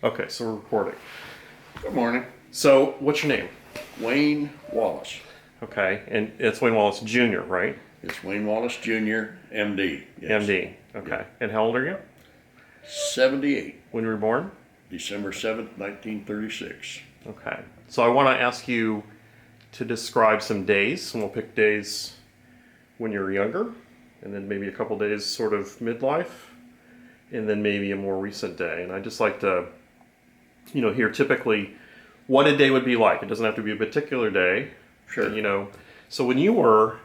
Okay, so we're recording. Good morning. So, what's your name? Wayne Wallace. Okay, and it's Wayne Wallace Jr., right? It's Wayne Wallace Jr., MD. Yes. MD. Okay. And how old are you? 78, When you were born? December 7th, 1936. Okay. So I want to ask you to describe some days, and we'll pick days when you were younger, and then maybe a couple days sort of midlife, and then maybe a more recent day. And I just like to, hear typically what a day would be like. It doesn't have to be a particular day. Sure. So when you were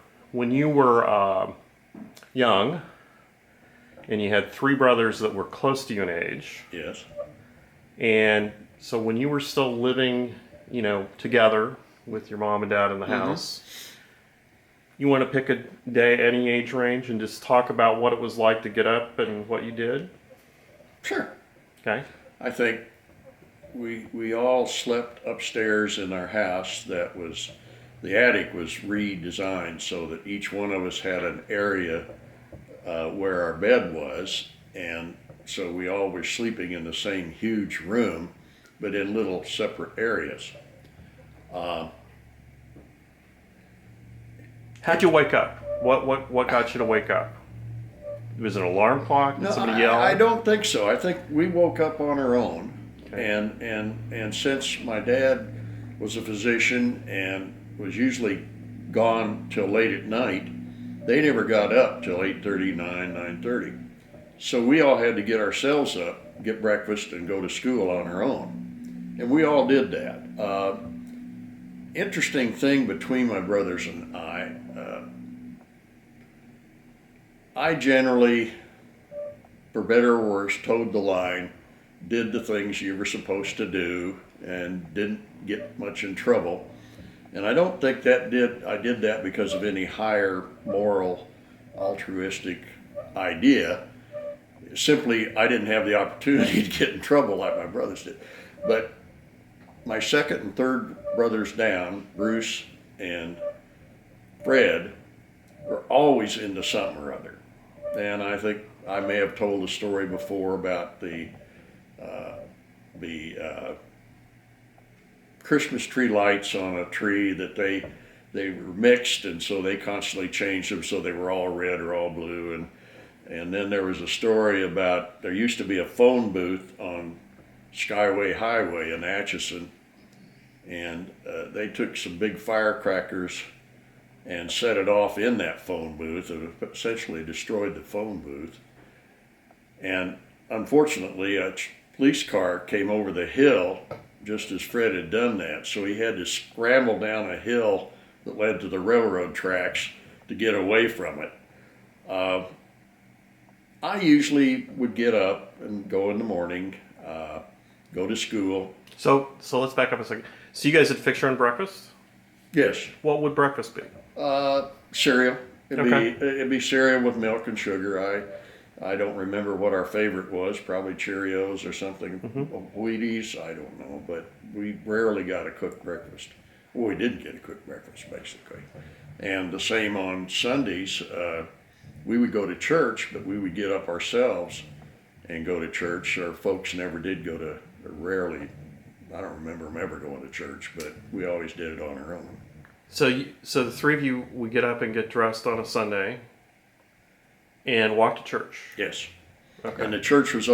young, and you had three brothers that were close to you in age, Yes. and so when you were still living, together with your mom and dad in the house, you want to pick a day, any age range, and just talk about what it was like to get up and what you did? Sure. Okay. I think we all slept upstairs in our house the attic was redesigned so that each one of us had an area where our bed was, and so we all were sleeping in the same huge room, but in little separate areas. How'd you wake up? What got you to wake up? Was it an alarm clock? Did No, somebody yell? I don't think so. I think we woke up on our own, Okay. and since my dad was a physician and was usually gone till late at night, they never got up till 8:30, 9:30. So we all had to get ourselves up, get breakfast, and go to school on our own, and we all did that. Interesting thing between my brothers and I generally, for better or worse, towed the line, did the things you were supposed to do, and didn't get much in trouble. And I don't think I did that because of any higher moral, altruistic idea. Simply, I didn't have the opportunity to get in trouble like my brothers did. But my second and third brothers down, Bruce and Fred, were always into something or other. And I think I may have told a story before about the Christmas tree lights on a tree that they were mixed, and so they constantly changed them so they were all red or all blue. And then there was a story about there used to be a phone booth on Skyway Highway in Atchison, and they took some big firecrackers and set it off in that phone booth. It essentially destroyed the phone booth. And unfortunately, a police car came over the hill just as Fred had done that. So he had to scramble down a hill that led to the railroad tracks to get away from it. I usually would get up and go in the morning, go to school. So let's back up a second. So you guys had fixed your own breakfast? Yes, What would breakfast be? cereal. Okay. It'd be cereal with milk and sugar. I don't remember what our favorite was. Probably Cheerios or something. Wheaties. I don't know. But we rarely got a cooked breakfast. Well, we didn't get a cooked breakfast basically. And the same on Sundays. We would go to church, but we would get up ourselves and go to church. Our folks never did go to, or rarely. I don't remember them ever going to church, but we always did it on our own. So the three of you would get up and get dressed on a Sunday and walk to church. Yes. Okay. And the church was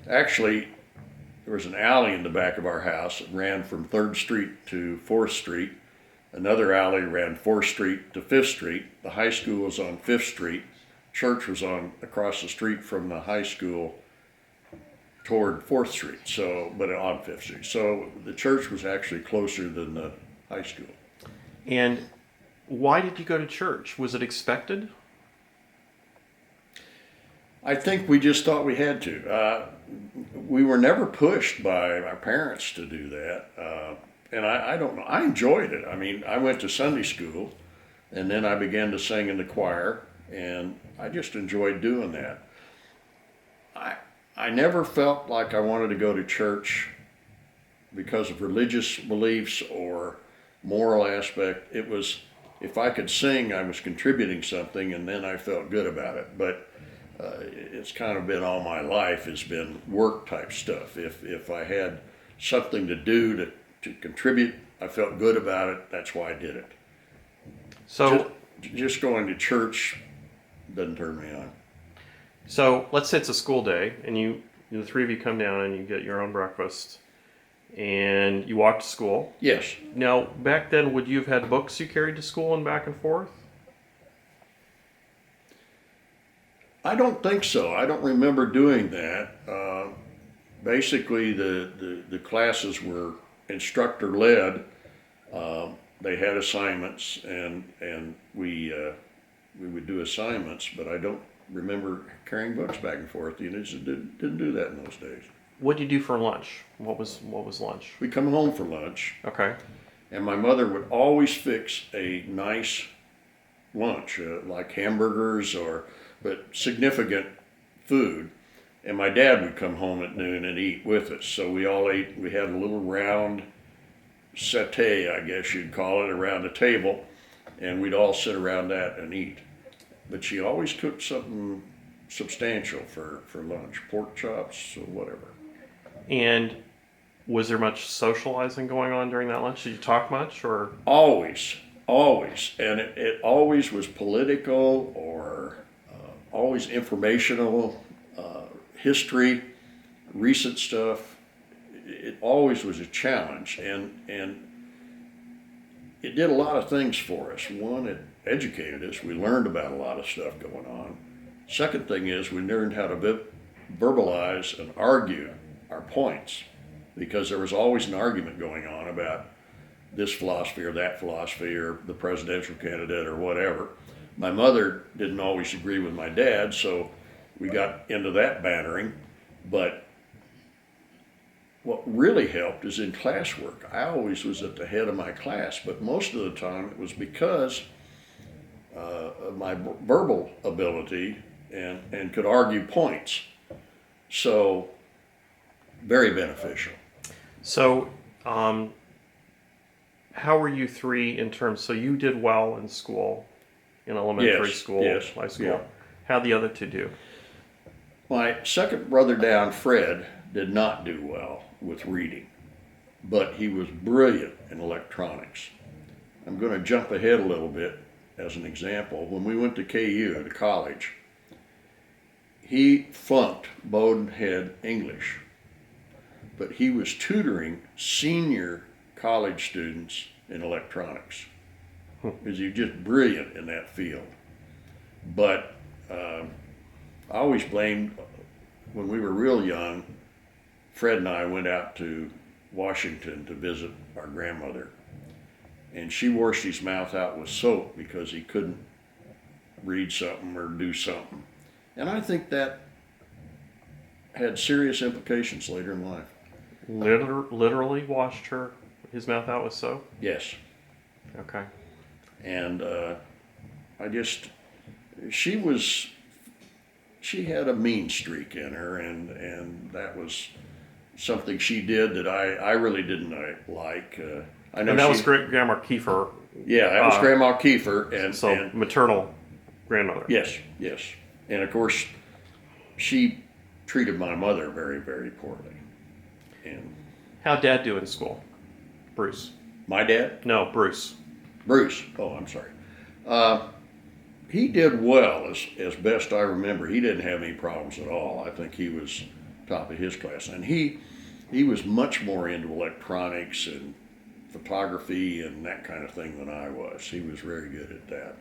actually, there was an alley in the back of our house that ran from 3rd Street to 4th Street. Another alley ran 4th Street to 5th Street. The high school was on 5th Street. Church was across the street from the high school toward 4th Street, but on 5th Street. So the church was actually closer than the high school. And why did you go to church? Was it expected? I think we just thought we had to. We were never pushed by our parents to do that. And I don't know. I enjoyed it. I mean, I went to Sunday school, and then I began to sing in the choir, and I just enjoyed doing that. I never felt like I wanted to go to church because of religious beliefs or moral aspect. It was, if I could sing, I was contributing something, and then I felt good about it. But it's kind of been all my life has been work type stuff. If I had something to do to contribute, I felt good about it. That's why I did it. So, Just going to church doesn't turn me on. so let's say it's a school day, and the three of you come down and you get your own breakfast, and you walk to school. Yes, Now, back then, would you have had books you carried to school and back and forth? I don't think so. I don't remember doing that. Basically, the classes were instructor led. They had assignments, and we would do assignments, but I don't remember carrying books back and forth. You know, just didn't do that in those days. What did you do for lunch? What was lunch? We come home for lunch, Okay. and my mother would always fix a nice lunch, like hamburgers but significant food. And my dad would come home at noon and eat with us. So we all ate. We had a little round satay, I guess you'd call it, around the table, and we'd all sit around that and eat. But she always cooked something substantial for lunch, pork chops or whatever. And was there much socializing going on during that lunch? Did you talk much, or? Always, and it always was political or always informational, history, recent stuff. It always was a challenge, and it did a lot of things for us. One, it educated us. We learned about a lot of stuff going on. Second thing is we learned how to verbalize and argue our points, because there was always an argument going on about this philosophy or that philosophy or the presidential candidate or whatever. My mother didn't always agree with my dad, so we got into that bantering. But what really helped is in classwork. I always was at the head of my class, but most of the time it was because of my verbal ability and could argue points. So, very beneficial. So, how were you three in terms? So you did well in school, in elementary school, yes, high school. yeah. How'd the other two do? My second brother down, Fred, did not do well with reading, but he was brilliant in electronics. I'm going to jump ahead a little bit as an example. When we went to KU, to college, he flunked Bowdoin Head English, but he was tutoring senior college students in electronics because he was just brilliant in that field. But I always blamed, when we were real young, Fred and I went out to Washington to visit our grandmother, and she washed his mouth out with soap because he couldn't read something or do something. And I think that had serious implications later in life. Literally washed his mouth out with soap? Yes. Okay. And she had a mean streak in her, and that was something she did that I really didn't like. I know And that was Grandma Kiefer. Yeah, that was Grandma Kiefer, and maternal grandmother. Yes, and of course, she treated my mother very, very poorly. And How'd Dad do in school? Bruce. my dad, No, Bruce. Bruce. Oh, I'm sorry. He did well, as best I remember. He didn't have any problems at all. I think he was top of his class, and he was much more into electronics and photography and that kind of thing than I was. He was very good at that.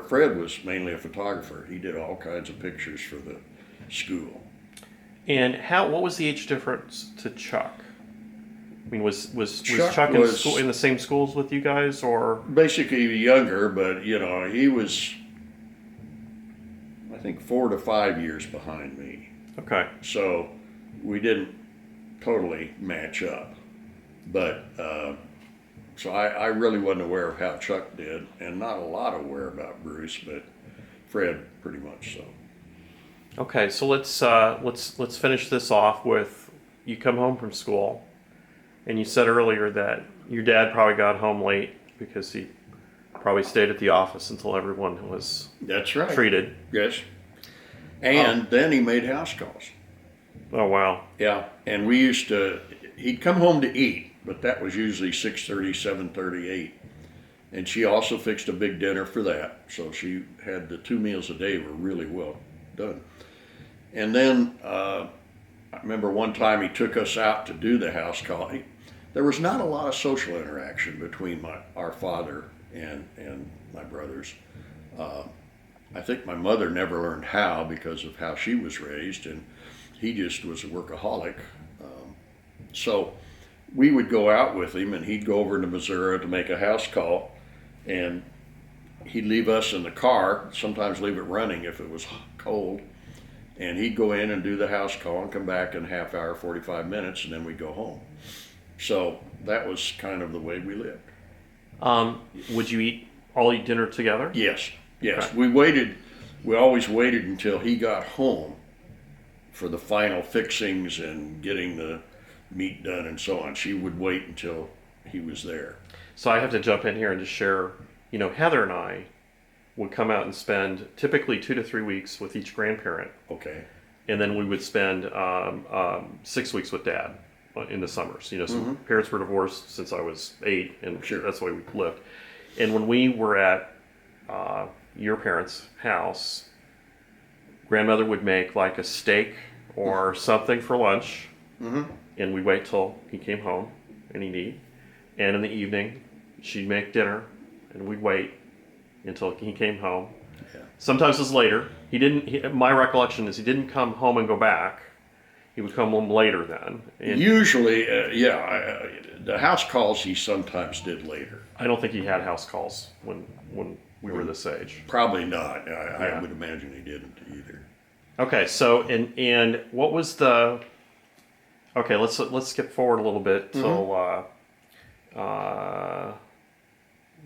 Fred was mainly a photographer. He did all kinds of pictures for the school. And what was the age difference to Chuck? I mean, was Chuck in the same schools with you guys, or? Basically younger, but he was, I think, 4 to 5 years behind me. Okay. So we didn't totally match up. But so I really wasn't aware of how Chuck did, and not a lot aware about Bruce, but Fred pretty much so. Okay, so let's finish this off with, you come home from school, and you said earlier that your dad probably got home late because he probably stayed at the office until everyone was That's right. treated. Yes. And then he made house calls. Oh wow. Yeah, and he'd come home to eat, but that was usually 6:30, 7:30, 8. And she also fixed a big dinner for that. So she had the 2 meals a day were really well done. And then I remember one time he took us out to do the house call. There was not a lot of social interaction between our father and my brothers. I think my mother never learned how because of how she was raised, and he just was a workaholic. So we would go out with him, and he'd go over to Missouri to make a house call, and he'd leave us in the car, sometimes leave it running if it was cold, and he'd go in and do the house call and come back in a half hour, 45 minutes, and then we'd go home. So that was kind of the way we lived. Would you all eat dinner together? Yes. Okay. We always waited until he got home for the final fixings and getting the meat done and so on. She would wait until he was there. So I have to jump in here and just share, Heather and I would come out and spend typically 2 to 3 weeks with each grandparent. Okay. And then we would spend 6 weeks with Dad in the summers. So parents were divorced since I was 8, and Sure. that's the way we lived. And when we were at your parents' house, grandmother would make like a steak or something for lunch, and we'd wait till he came home and he'd eat. And in the evening, she'd make dinner, and we'd wait until he came home. Yeah. Sometimes it was later. My recollection is he didn't come home and go back. He would come home later then. And Usually, the house calls he sometimes did later. I don't think he had house calls when we were this age. Probably not. I Yeah. would imagine he didn't either. Okay, so and what was the? Okay, let's skip forward a little bit till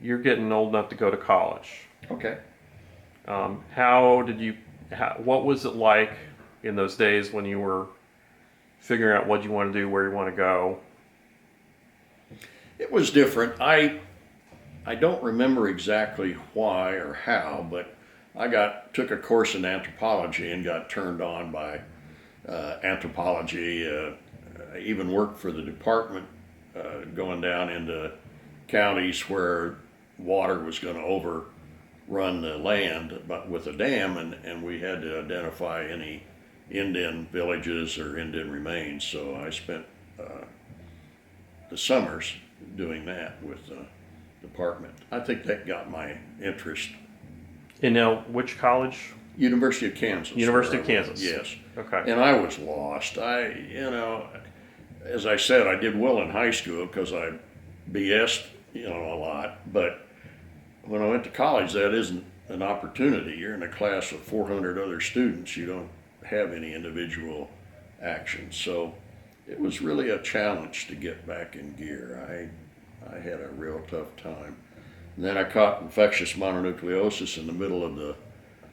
you're getting old enough to go to college. Okay. What was it like in those days when you were figuring out what you want to do, where you want to go? It was different. I don't remember exactly why or how, but I took a course in anthropology and got turned on by anthropology. I even worked for the department going down into counties where water was going to overrun the land, but with a dam, and we had to identify any Indian villages or Indian remains. So I spent the summers doing that with the department. I think that got my interest. And now, which college? University of Kansas. University of where I went. Kansas. Yes. Okay. And I was lost. As I said, I did well in high school because I BS'd, a lot. But when I went to college, that isn't an opportunity. You're in a class of 400 other students. You don't have any individual action. So it was really a challenge to get back in gear. I had a real tough time. And then I caught infectious mononucleosis in the middle of the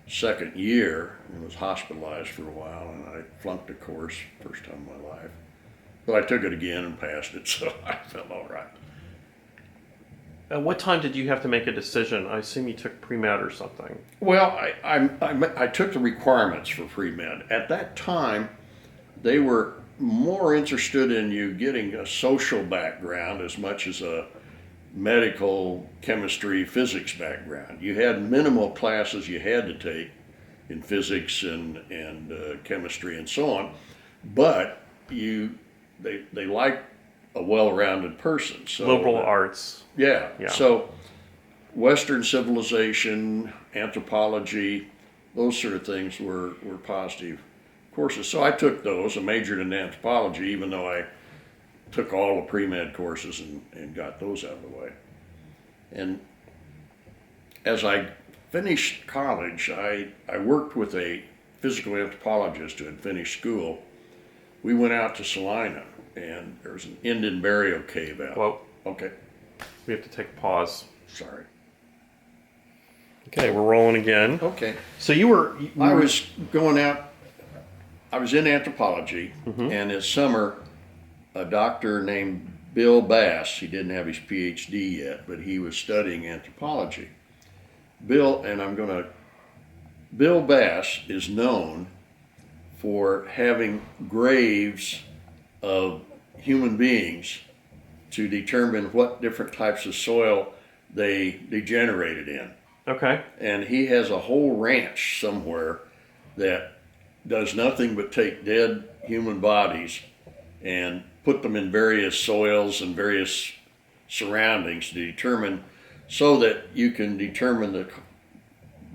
second year and was hospitalized for a while, and I flunked a course first time in my life. But I took it again and passed it, so I felt all right. At what time did you have to make a decision? I assume you took pre-med or something. Well, I took the requirements for pre-med. At that time, they were more interested in you getting a social background as much as a medical, chemistry, physics background. You had minimal classes you had to take in physics and chemistry and so on, but they liked a well-rounded person. So Liberal arts. Yeah. Yeah. So Western civilization, anthropology, those sort of things were positive courses. So I took those. I majored in anthropology, even though I took all the pre-med courses and got those out of the way. And as I finished college, I worked with a physical anthropologist who had finished school. We went out to Salina, and there was an Indian burial cave out. Well, Okay, we have to take a pause. sorry. Okay, we're rolling again. Okay. So you were. I was going out, I was in anthropology, and this summer, a doctor named Bill Bass, he didn't have his PhD yet, but he was studying anthropology. Bill, and I'm going to Bill Bass is known for having graves of human beings to determine what different types of soil they degenerated in. Okay. And he has a whole ranch somewhere that does nothing but take dead human bodies and put them in various soils and various surroundings to determine, so that you can determine the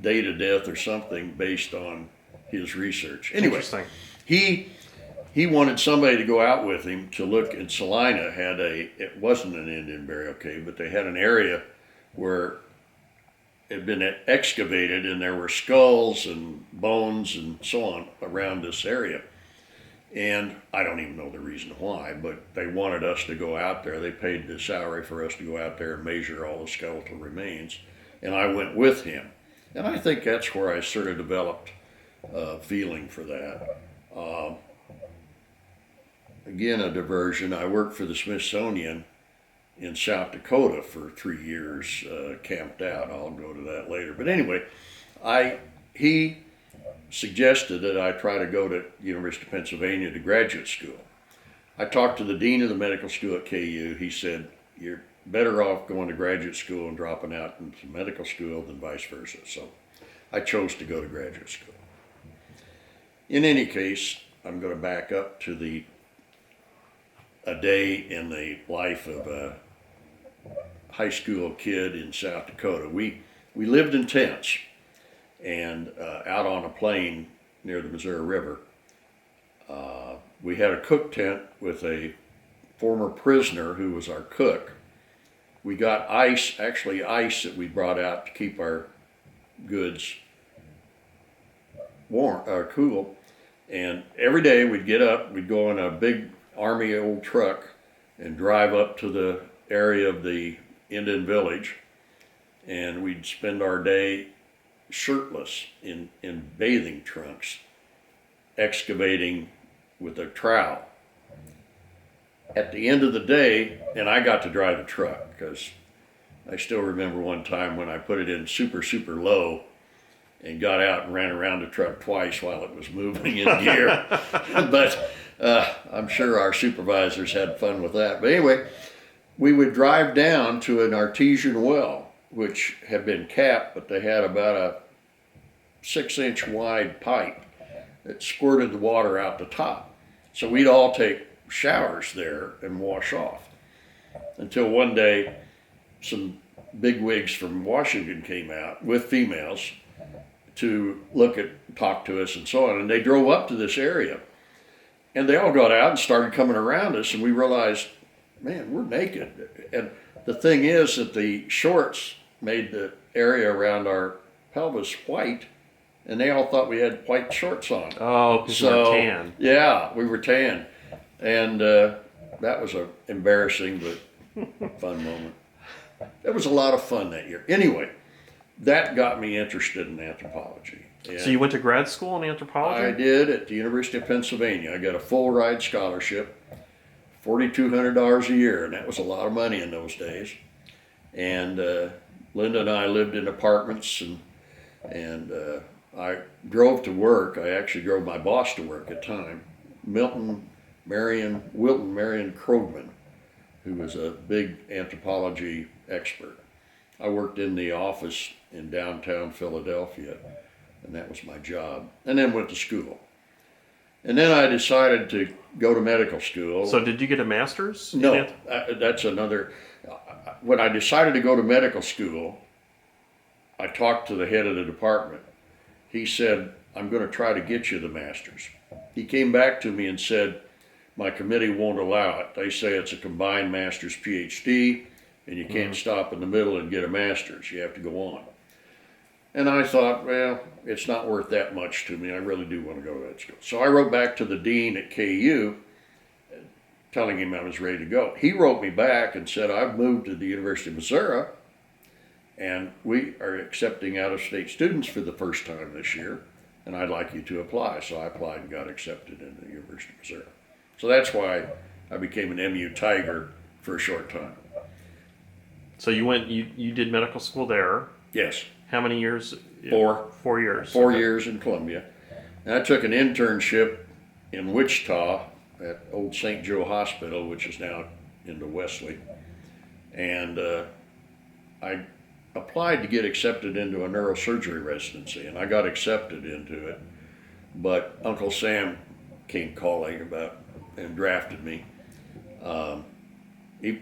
date of death or something based on his research. Anyway, Interesting. he wanted somebody to go out with him to look. In Salina had it wasn't an Indian burial cave, but they had an area where it had been excavated and there were skulls and bones and so on around this area. And I don't even know the reason why, but they wanted us to go out there. They paid the salary for us to go out there and measure all the skeletal remains. And I went with him. And I think that's where I sort of developed a feeling for that. Again, a diversion. I worked for the Smithsonian in South Dakota for 3 years, camped out. I'll go to that later. But anyway, he suggested that I try to go to University of Pennsylvania to graduate school. I talked to the dean of the medical school at KU. He said, "You're better off going to graduate school and dropping out into medical school than vice versa." So I chose to go to graduate school. In any case, I'm going to back up to a day in the life of a high school kid in South Dakota. We lived in tents and out on a plain near the Missouri River. We had a cook tent with a former prisoner who was our cook. We got ice that we brought out to keep our goods warm, cool. And every day we'd get up, we'd go in a big Army old truck and drive up to the area of the Indian village, and we'd spend our day shirtless in bathing trunks, excavating with a trowel. At the end of the day, and I got to drive the truck because I still remember one time when I put it in super, super low and got out and ran around the truck twice while it was moving in gear. But I'm sure our supervisors had fun with that. But anyway, we would drive down to an artesian well, which had been capped, but they had about a 6-inch wide pipe that squirted the water out the top. So we'd all take showers there and wash off. Until one day, some bigwigs from Washington came out with females to talk to us and so on. And they drove up to this area. And they all got out and started coming around us, and we realized, man, we're naked. And the thing is that the shorts made the area around our pelvis white, and they all thought we had white shorts on. Oh, because you were tan. Yeah, we were tan. And that was an embarrassing but fun moment. That was a lot of fun that year. Anyway, that got me interested in anthropology. And So you went to grad school in anthropology? I did at the University of Pennsylvania. I got a full ride scholarship, $4,200 a year, and that was a lot of money in those days. And Linda and I lived in apartments, and I drove to work. I actually drove my boss to work at the time, Wilton Marion Krogman, who was a big anthropology expert. I worked in the office in downtown Philadelphia, and that was my job. And then went to school. And then I decided to go to medical school. So did you get a master's? No, that's another. When I decided to go to medical school, I talked to the head of the department. He said, "I'm going to try to get you the master's." He came back to me and said, "My committee won't allow it. They say it's a combined master's PhD, and you can't stop in the middle and get a master's. You have to go on." And I thought, well, it's not worth that much to me. I really do want to go to that school. So I wrote back to the dean at KU, telling him I was ready to go. He wrote me back and said, "I've moved to the University of Missouri, and we are accepting out-of-state students for the first time this year, and I'd like you to apply." So I applied and got accepted into the University of Missouri. So that's why I became an MU Tiger for a short time. So you did medical school there. Yes. How many years? 4. 4 years. 4 Okay. years in Columbia. And I took an internship in Wichita at Old St. Joe Hospital, which is now into Wesley. And I applied to get accepted into a neurosurgery residency, and I got accepted into it. But Uncle Sam came calling about and drafted me.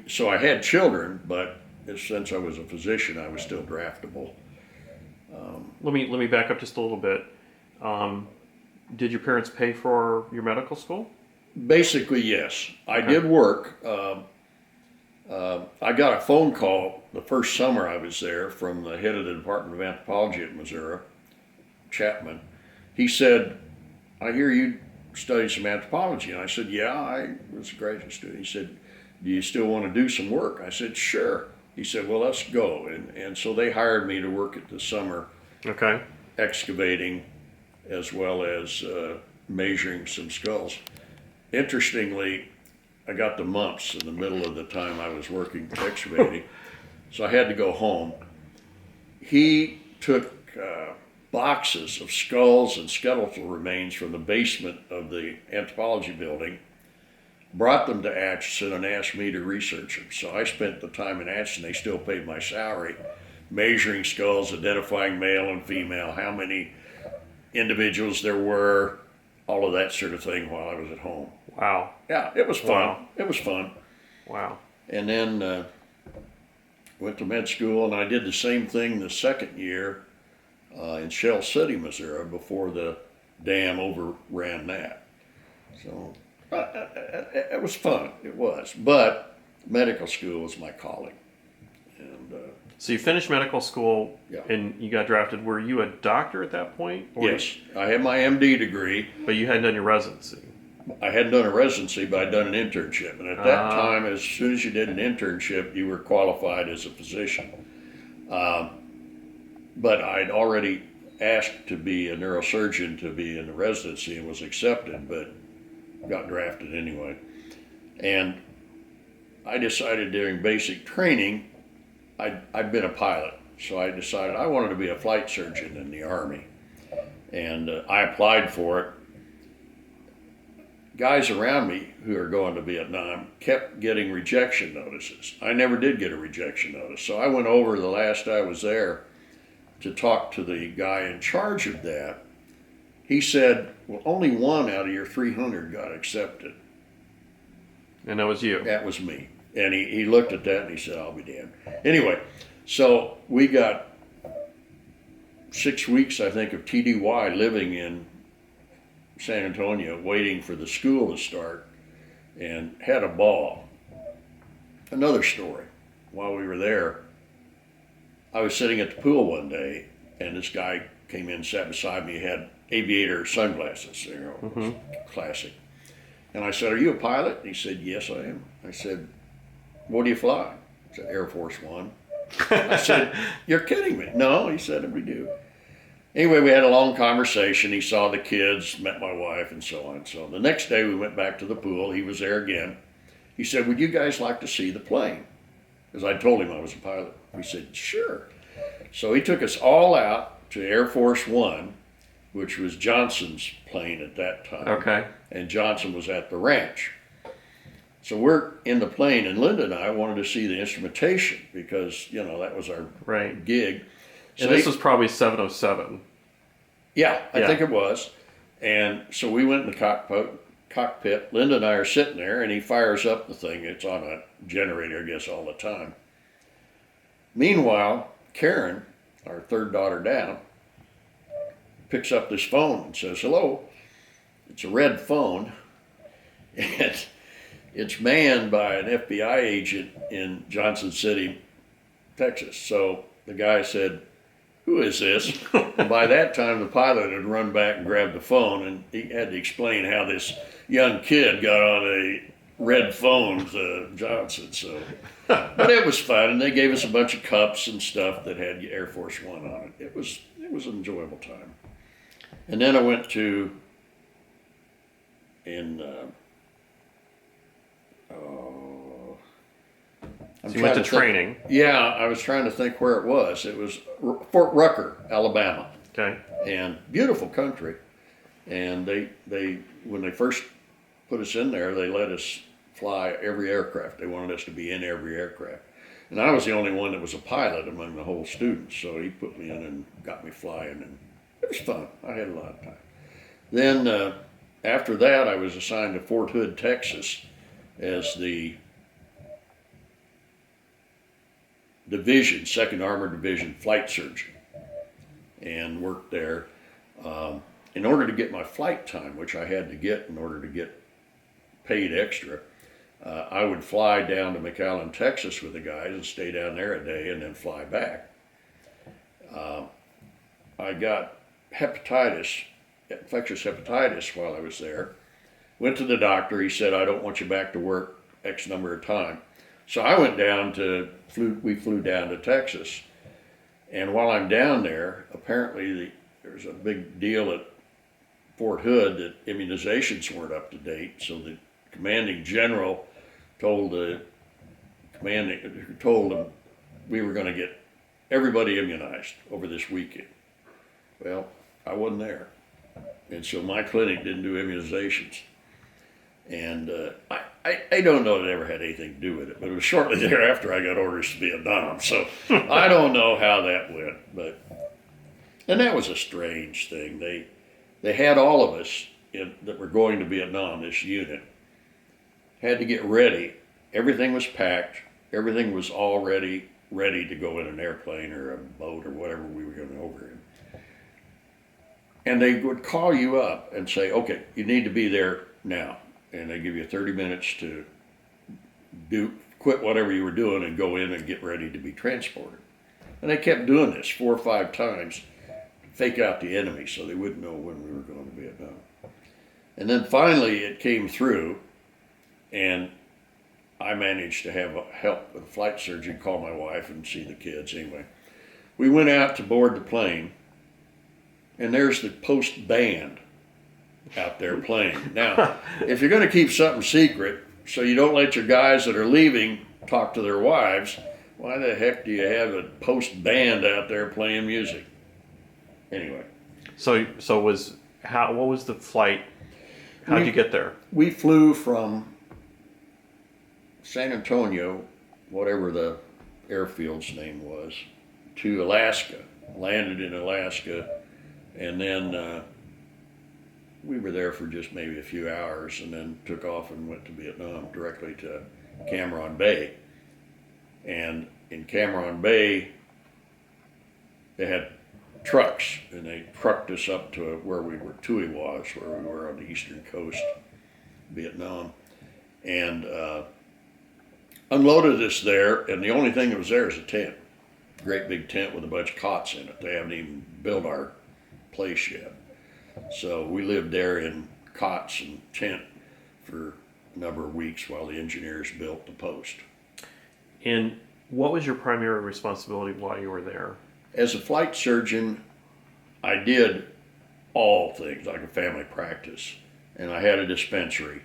So I had children, but since I was a physician, I was still draftable. Let me back up just a little bit. Did your parents pay for your medical school? Basically, yes. I did work. I got a phone call the first summer I was there from the head of the Department of Anthropology at Missouri, Chapman. He said, "I hear you studied some anthropology." And I said, "Yeah, I was a graduate student." He said, "Do you still want to do some work?" I said, "Sure." He said, "Well, let's go." And so they hired me to work at the summer Okay. excavating as well as measuring some skulls. Interestingly, I got the mumps in the middle of the time I was working excavating, so I had to go home. He took boxes of skulls and skeletal remains from the basement of the anthropology building, brought them to Atchison, and asked me to research them. So I spent the time in Atchison. They still paid my salary, measuring skulls, identifying male and female, how many individuals there were, all of that sort of thing while I was at home. Wow. Yeah, it was fun. Wow. It was fun. Wow. And then went to med school, and I did the same thing the second year in Shell City, Missouri, before the dam overran that. So it was fun. It was. But medical school was my calling. And So you finished medical school Yeah. and you got drafted. Were you a doctor at that point? Or yes, I had my MD degree. But you hadn't done your residency. I hadn't done a residency, but I'd done an internship. And at that Ah. time, as soon as you did an internship, you were qualified as a physician. But I'd already asked to be a neurosurgeon to be in the residency and was accepted, but got drafted anyway. And I decided during basic training, I'd been a pilot. So I decided I wanted to be a flight surgeon in the Army. And I applied for it. Guys around me who are going to Vietnam kept getting rejection notices. I never did get a rejection notice. So I went over the last I was there to talk to the guy in charge of that. He said, "Well, only one out of your 300 got accepted." And that was you. That was me. And he looked at that and he said, "I'll be damned." Anyway, so we got 6 weeks, I think, of TDY living in San Antonio, waiting for the school to start, and had a ball. Another story. While we were there, I was sitting at the pool one day, and this guy came in, sat beside me, had aviator sunglasses, classic. And I said, "Are you a pilot?" And he said, "Yes, I am." I said, "What do you fly?" I said, "Air Force One." I said, "You're kidding me." "No," he said, "we do." Anyway, we had a long conversation. He saw the kids, met my wife, and so on. So the next day we went back to the pool. He was there again. He said, "Would you guys like to see the plane?" Because I told him I was a pilot. We said, "Sure." So he took us all out to Air Force One, which was Johnson's plane at that time. Okay. And Johnson was at the ranch. So we're in the plane, and Linda and I wanted to see the instrumentation because, that was our Right. gig. So And this was probably 707. Yeah, I Yeah. think it was. And so we went in the cockpit. Linda and I are sitting there, and he fires up the thing. It's on a generator, I guess, all the time. Meanwhile, Karen, our third daughter down, picks up this phone and says, "Hello." It's a red phone, and it's manned by an FBI agent in Johnson City, Texas. So the guy said, "Who is this?" And by that time, the pilot had run back and grabbed the phone, and he had to explain how this young kid got on a red phone to Johnson. So, but it was fun, and they gave us a bunch of cups and stuff that had Air Force One on it. It was an enjoyable time. And then I went to I'm So you went to trying think- training. Yeah, I was trying to think where it was. It was Fort Rucker, Alabama, Okay. and beautiful country. And they when they first put us in there, they let us fly every aircraft. They wanted us to be in every aircraft. And I was the only one that was a pilot among the whole students, so he put me in and got me flying, and it was fun. I had a lot of time. Then after that, I was assigned to Fort Hood, Texas, as the division, Second Armored Division flight surgeon, and worked there. In order to get my flight time, which I had to get in order to get paid extra, I would fly down to McAllen, Texas with the guys and stay down there a day and then fly back. I got hepatitis, infectious hepatitis while I was there. Went to the doctor. He said, I don't want you back to work X number of time. So I went down we flew down to Texas. And while I'm down there, apparently there's a big deal at Fort Hood that immunizations weren't up to date. So the commanding general told them we were going to get everybody immunized over this weekend. Well, I wasn't there. And so my clinic didn't do immunizations. And I don't know that it ever had anything to do with it, but it was shortly thereafter I got orders to Vietnam. So I don't know how that went, and that was a strange thing. They had all of us that were going to Vietnam, this unit, had to get ready. Everything was packed. Everything was already ready to go in an airplane or a boat or whatever we were going to go over in. And they would call you up and say, okay, you need to be there now. And they give you 30 minutes to quit whatever you were doing and go in and get ready to be transported. And they kept doing this 4 or 5 times to fake out the enemy so they wouldn't know when we were going to Vietnam. And then finally it came through, and I managed to have help with a flight surgeon, call my wife and see the kids. Anyway, we went out to board the plane, and there's the post band out there playing. Now, if you're going to keep something secret so you don't let your guys that are leaving talk to their wives, why the heck do you have a post band out there playing music? Anyway. So what was the flight? How did you get there? We flew from San Antonio, whatever the airfield's name was, to Alaska. Landed in Alaska, and then we were there for just maybe a few hours, and then took off and went to Vietnam directly to Cam Ranh Bay. And in Cam Ranh Bay, they had trucks, and they trucked us up to where we were, Tui was, where we were on the eastern coast, Vietnam, and unloaded us there. And the only thing that was there is a tent, great big tent with a bunch of cots in it. They haven't even built our place yet. So we lived there in cots and tent for a number of weeks while the engineers built the post. And what was your primary responsibility while you were there? As a flight surgeon, I did all things like a family practice. And I had a dispensary,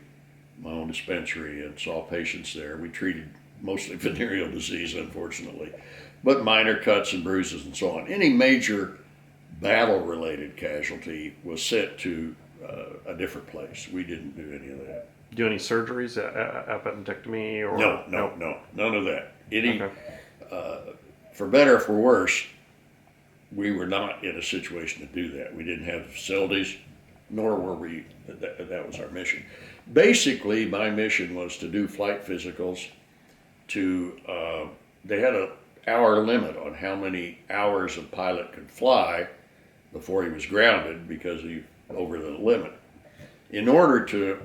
my own dispensary, and saw patients there. We treated mostly venereal disease, unfortunately, but minor cuts and bruises and so on. Any major battle-related casualty was sent to a different place. We didn't do any of that. Do any surgeries, appendectomy, or No, none of that. Okay. For better or for worse, we were not in a situation to do that. We didn't have the facilities, nor were we. That was our mission. Basically, my mission was to do flight physicals. They had an hour limit on how many hours a pilot could fly before he was grounded because he over the limit. In order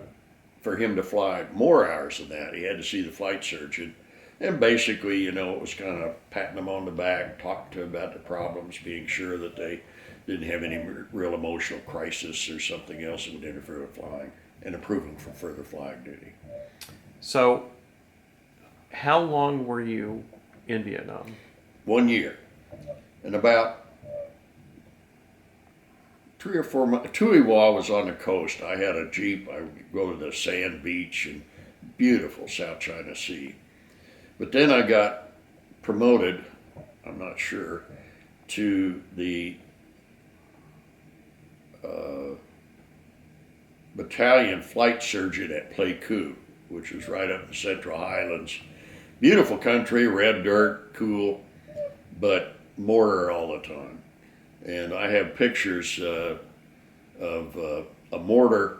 for him to fly more hours than that, he had to see the flight surgeon. And basically, it was kind of patting them on the back, talking to them about the problems, being sure that they didn't have any real emotional crisis or something else that would interfere with flying, and approving for further flying duty. So, how long were you in Vietnam? 1 year. And about 3 or 4 months, Tui Wa was on the coast. I had a Jeep. I would go to the sand beach and beautiful South China Sea. But then I got promoted, I'm not sure, to the battalion flight surgeon at Pleiku, which was right up in the Central Highlands. Beautiful country, red dirt, cool, but mortar all the time. And I have pictures of a mortar.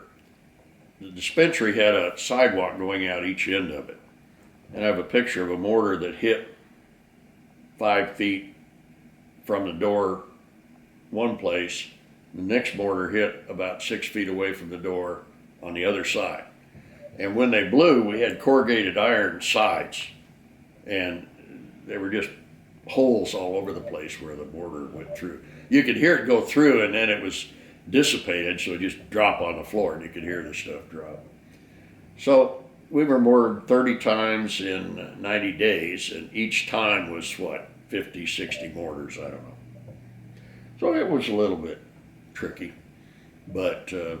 The dispensary had a sidewalk going out each end of it. And I have a picture of a mortar that hit 5 feet from the door one place. The next mortar hit about 6 feet away from the door on the other side. And when they blew, we had corrugated iron sides. And there were just holes all over the place where the mortar went through. You could hear it go through, and then it was dissipated, so it just drop on the floor, and you could hear the stuff drop. So we were mortared 30 times in 90 days, and each time was, 50, 60 mortars, I don't know. So it was a little bit tricky. But the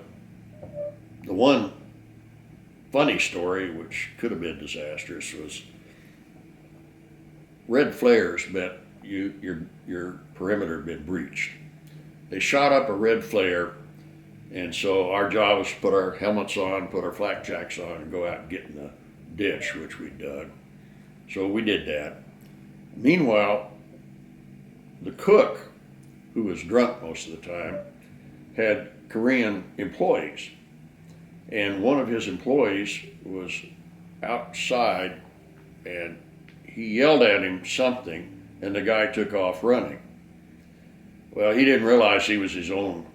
one funny story, which could have been disastrous, was red flares meant your perimeter had been breached. They shot up a red flare, and so our job was to put our helmets on, put our flak jacks on, and go out and get in the ditch, which we dug. So we did that. Meanwhile, the cook, who was drunk most of the time, had Korean employees. And one of his employees was outside, and he yelled at him something, and the guy took off running. Well, he didn't realize he was his own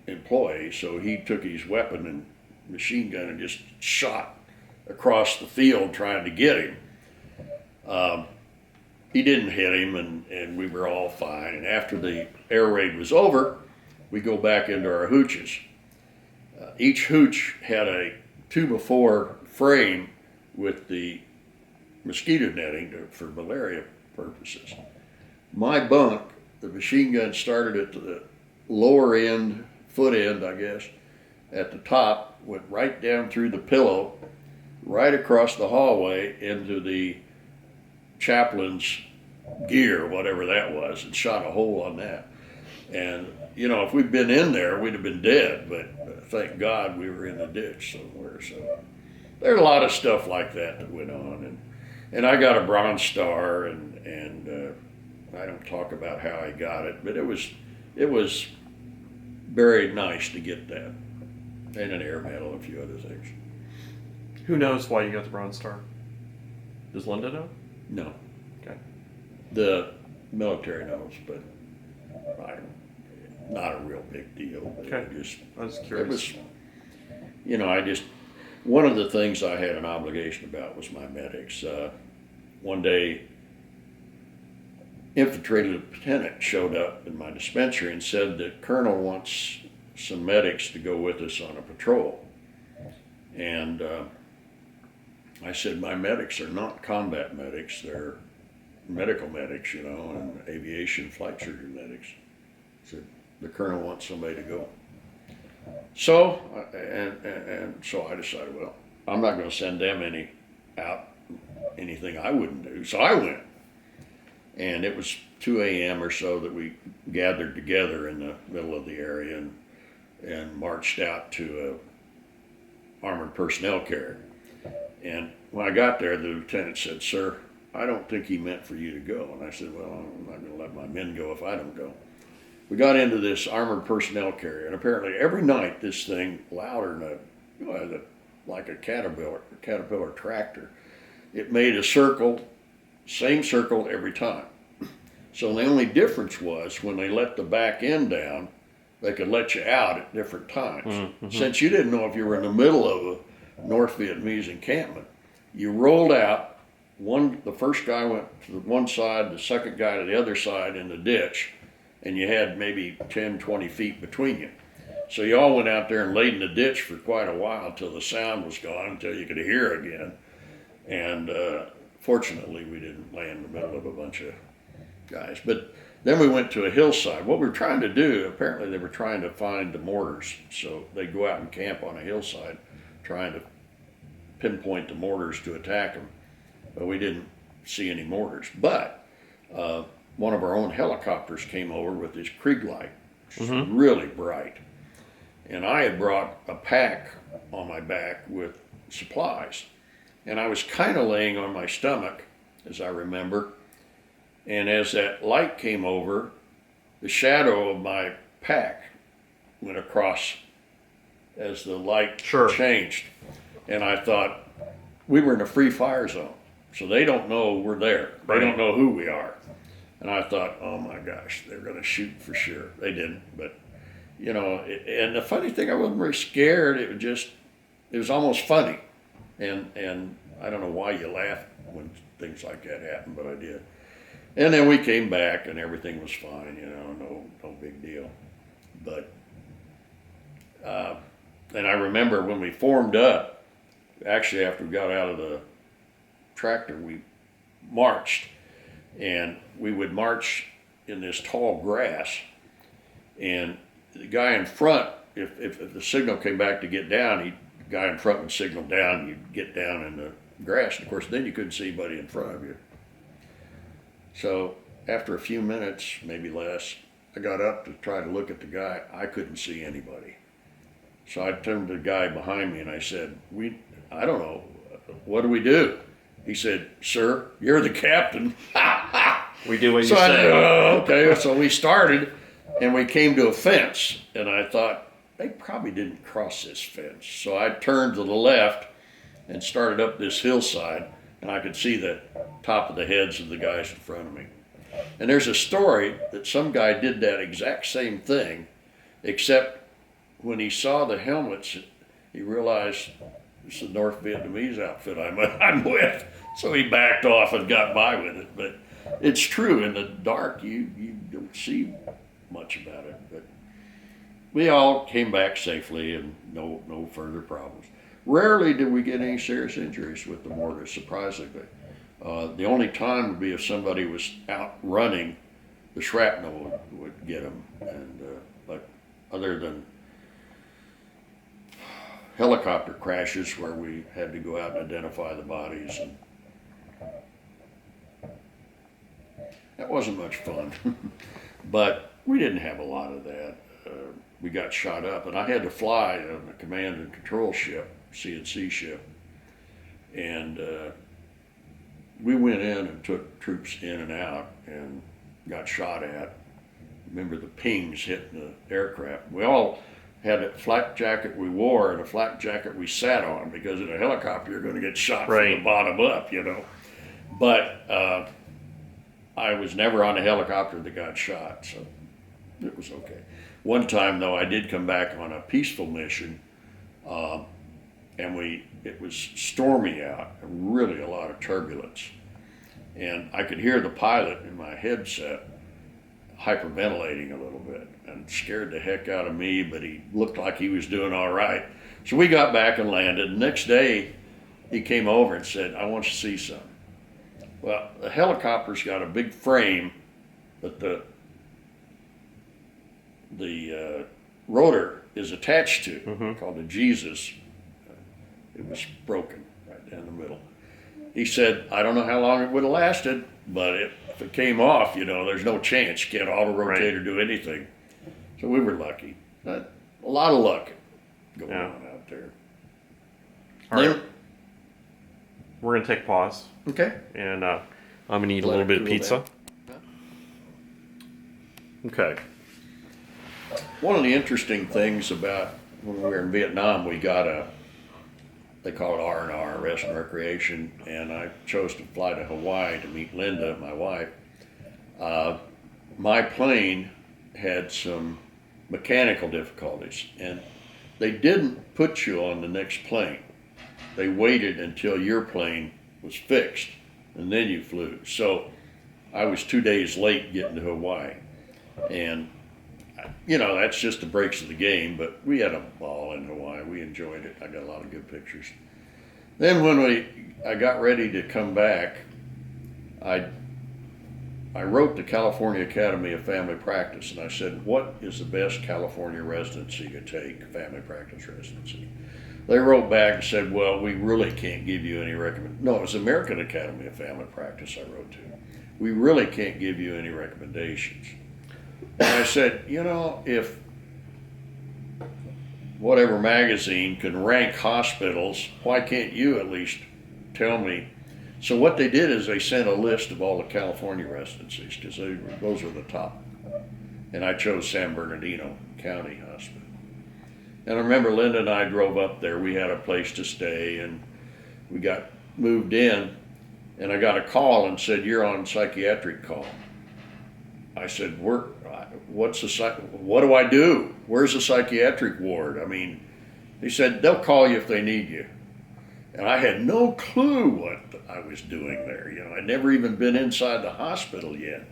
employee, so he took his weapon and machine gun and just shot across the field trying to get him. He didn't hit him, and we were all fine. And after the air raid was over, we go back into our hooches. Each hooch had a 2x4 frame with the mosquito netting for malaria purposes. My bunk, the machine gun started at the lower end, foot end, I guess, at the top, went right down through the pillow, right across the hallway into the chaplain's gear, whatever that was, and shot a hole on that. And, if we'd been in there, we'd have been dead, but thank God we were in the ditch somewhere. So there's a lot of stuff like that went on. And I got a Bronze Star, and I don't talk about how I got it, but it was very nice to get that, and an Air Medal, a few other things. Who knows why you got the Bronze Star? Does Linda know? No. Okay. The military knows, but I don't. Not a real big deal. But Okay. I was curious. I just, one of the things I had an obligation about was my medics. One day, infantry lieutenant showed up in my dispensary and said that Colonel wants some medics to go with us on a patrol. And I said, my medics are not combat medics, they're medical medics, and aviation flight surgery medics. I said, the Colonel wants somebody to go. So, and so I decided, well, I'm not going to send them anything I wouldn't do. So I went. And it was 2 a.m. or so that we gathered together in the middle of the area and marched out to a armored personnel carrier. And when I got there, the lieutenant said, "Sir, I don't think he meant for you to go." And I said, "Well, I'm not going to let my men go if I don't go." We got into this armored personnel carrier, and apparently every night this thing, louder than like a caterpillar tractor, it made a circle, same circle every time. So the only difference was when they let the back end down, they could let you out at different times. Mm-hmm. Since you didn't know if you were in the middle of a North Vietnamese encampment, you rolled out, the first guy went to one side, the second guy to the other side in the ditch, and you had maybe 10, 20 feet between you. So you all went out there and laid in the ditch for quite a while until the sound was gone, until you could hear again. And fortunately, we didn't land in the middle of a bunch of guys. But then we went to a hillside. What we were trying to do, apparently they were trying to find the mortars. So they'd go out and camp on a hillside, trying to pinpoint the mortars to attack them. but we didn't see any mortars. But one of our own helicopters came over with his Krieg light, which was really bright. And I had brought a pack on my back with supplies. And I was kind of laying on my stomach, as I remember. And as that light came over, the shadow of my pack went across as the light changed. And I thought, we were in a free fire zone. So they don't know we're there. They don't know who we are. And I thought, oh my gosh, they're going to shoot for sure. They didn't, but you know, and the funny thing, I wasn't very scared. It was almost funny. And I don't know why you laugh when things like that happen, but I did. And then we came back and everything was fine, you know, no big deal. But, and I remember when we formed up, actually after we got out of the tractor, we marched. And we would march in this tall grass. And the guy in front, if the signal came back to get down, the guy in front would signal down, you'd get down in the grass. And of course, then you couldn't see anybody in front of you. So after a few minutes, maybe less, I got up to try to look at the guy. I couldn't see anybody. So I turned to the guy behind me and I said, I don't know, what do we do? He said, sir, you're the captain. We do what you say. say. I said, oh, okay. So we started and we came to a fence. And I thought, they probably didn't cross this fence. So I turned to the left and started up this hillside. And I could see the top of the heads of the guys in front of me. And there's a story that some guy did that exact same thing, except when he saw the helmets, he realized it's the North Vietnamese outfit I'm with. So he backed off and got by with it. But it's true, in the dark, you don't see much about it. But we all came back safely and no further problems. Rarely did we get any serious injuries with the mortar, surprisingly. The only time would be if somebody was out running, the shrapnel would get them. But other than helicopter crashes where we had to go out and identify the bodies, and that wasn't much fun. But we didn't have a lot of that. We got shot up, and I had to fly on the command and control ship, CNC ship, and we went in and took troops in and out and got shot at. Remember the pings hitting the aircraft. We all had a flak jacket we wore and a flak jacket we sat on, because in a helicopter you're going to get shot from the bottom up, you know. But I was never on a helicopter that got shot, so it was okay. One time though, I did come back on a peaceful mission, and it was stormy out, really a lot of turbulence, and I could hear the pilot in my headset hyperventilating a little bit, and scared the heck out of me, but he looked like he was doing all right. So we got back and landed. The next day, he came over and said, I want you to see something. Well, the helicopter's got a big frame, but the rotor is attached to, called the Jesus. It was broken right down the middle. He said, I don't know how long it would have lasted, but if it came off, you know, there's no chance. You can't auto-rotate or do anything. So we were lucky. A lot of luck going on out there. All right. We're going to take pause. Okay. And I'm going to eat a little bit of pizza. Okay. One of the interesting things about when we were in Vietnam, we got they call it R&R, Rest and Recreation, and I chose to fly to Hawaii to meet Linda, my wife. My plane had some mechanical difficulties, and they didn't put you on the next plane. They waited until your plane was fixed, and then you flew. So I was 2 days late getting to Hawaii, and you know, that's just the breaks of the game, but we had a ball in Hawaii. We enjoyed it. I got a lot of good pictures. Then when I got ready to come back, I wrote the California Academy of Family Practice, and I said, what is the best California residency to take, family practice residency? They wrote back and said, well, we really can't give you any recommend. No, it was American Academy of Family Practice I wrote to. We really can't give you any recommendations. And I said, if whatever magazine can rank hospitals, why can't you at least tell me? So what they did is they sent a list of all the California residencies, because those were the top. And I chose San Bernardino County Hospital. And I remember Linda and I drove up there. We had a place to stay, and we got moved in, and I got a call and said, you're on psychiatric call. I said, what do I do? Where's the psychiatric ward? I mean, he said, they'll call you if they need you. And I had no clue what I was doing there. I'd never even been inside the hospital yet.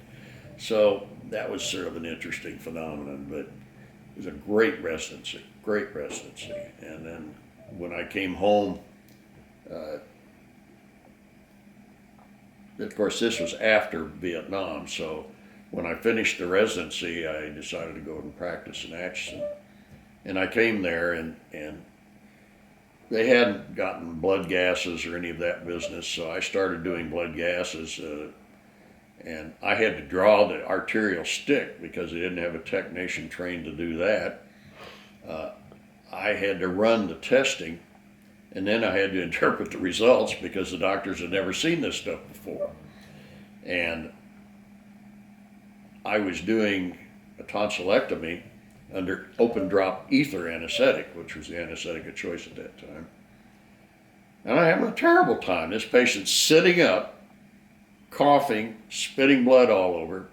So that was sort of an interesting phenomenon, but it was a great residency. And then when I came home, of course, this was after Vietnam, so when I finished the residency, I decided to go and practice in Atchison. And I came there, and they hadn't gotten blood gases or any of that business, so I started doing blood gases, and I had to draw the arterial stick because they didn't have a technician trained to do that. I had to run the testing, and then I had to interpret the results because the doctors had never seen this stuff before. And I was doing a tonsillectomy under open drop ether anesthetic, which was the anesthetic of choice at that time. And I'm having a terrible time. This patient's sitting up, coughing, spitting blood all over,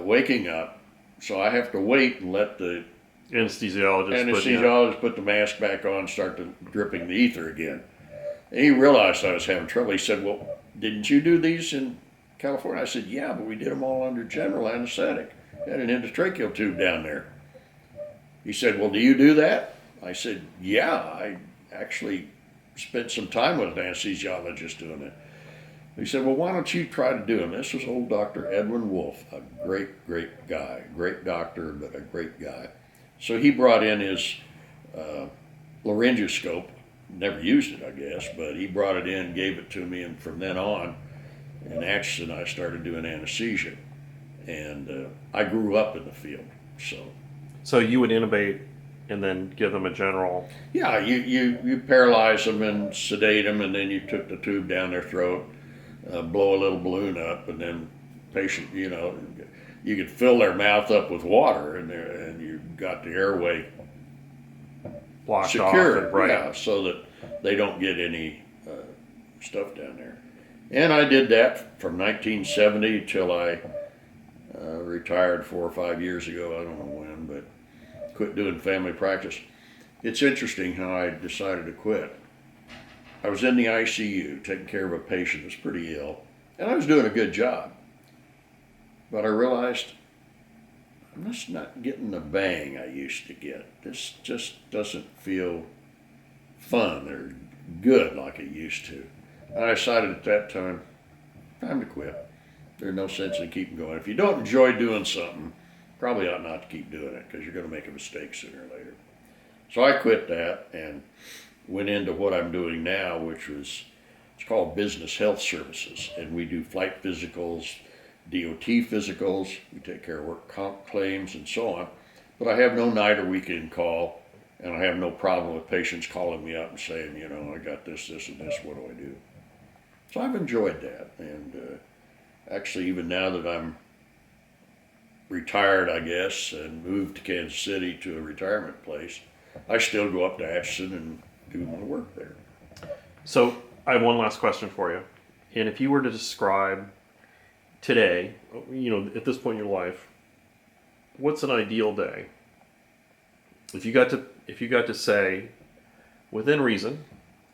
waking up. So I have to wait and let the anesthesiologist put the mask back on, start dripping the ether again. And he realized I was having trouble. He said, well, didn't you do these in California? I said, yeah, but we did them all under general anesthetic. Had an endotracheal tube down there. He said, well, do you do that? I said, yeah, I actually spent some time with an anesthesiologist doing it. He said, well, why don't you try to do them? This was old Dr. Edwin Wolf, a great, great guy. Great doctor, but a great guy. So he brought in his laryngoscope. Never used it, I guess, but he brought it in, gave it to me, and from then on, in Atchison, I started doing anesthesia. And I grew up in the field, So you would intubate and then give them a general. Yeah, you paralyze them and sedate them, and then you took the tube down their throat, blow a little balloon up, and then patient, you could fill their mouth up with water, and you got the airway Blocked secure, off, right? Yeah, so that they don't get any stuff down there. And I did that from 1970 till I retired 4 or 5 years ago. I don't know when, but quit doing family practice. It's interesting how I decided to quit. I was in the ICU taking care of a patient who was pretty ill, and I was doing a good job. But I realized I'm just not getting the bang I used to get. This just doesn't feel fun or good like it used to. And I decided at that time to quit. There's no sense in keeping going. If you don't enjoy doing something, probably ought not to keep doing it because you're going to make a mistake sooner or later. So I quit that and went into what I'm doing now, which was, it's called Business Health Services. And we do flight physicals, DOT physicals, we take care of work comp claims and so on. But I have no night or weekend call, and I have no problem with patients calling me up and saying, I got this, and this, what do I do? So I've enjoyed that, and actually even now that I'm retired, I guess, and moved to Kansas City to a retirement place, I still go up to Atchison and do my work there. So I have one last question for you. And if you were to describe today, at this point in your life, what's an ideal day? If you got to say, within reason,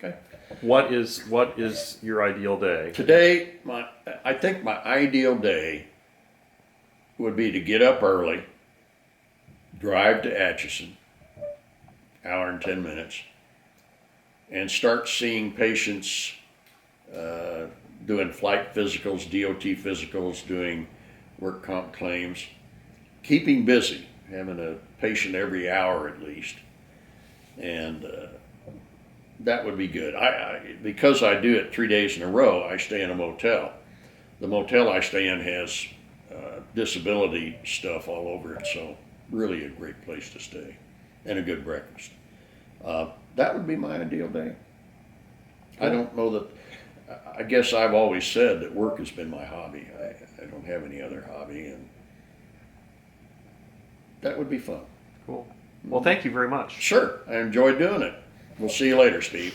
Okay. What is your ideal day? Today, I think my ideal day would be to get up early, drive to Atchison, hour and 10 minutes, and start seeing patients doing flight physicals, DOT physicals, doing work comp claims, keeping busy, having a patient every hour at least, and that would be good. Because I do it 3 days in a row, I stay in a motel. The motel I stay in has disability stuff all over it, so really a great place to stay and a good breakfast. That would be my ideal day. I don't know that. I guess I've always said that work has been my hobby. I don't have any other hobby, and that would be fun. Cool. Well, thank you very much. Sure, I enjoyed doing it. We'll see you later, Steve.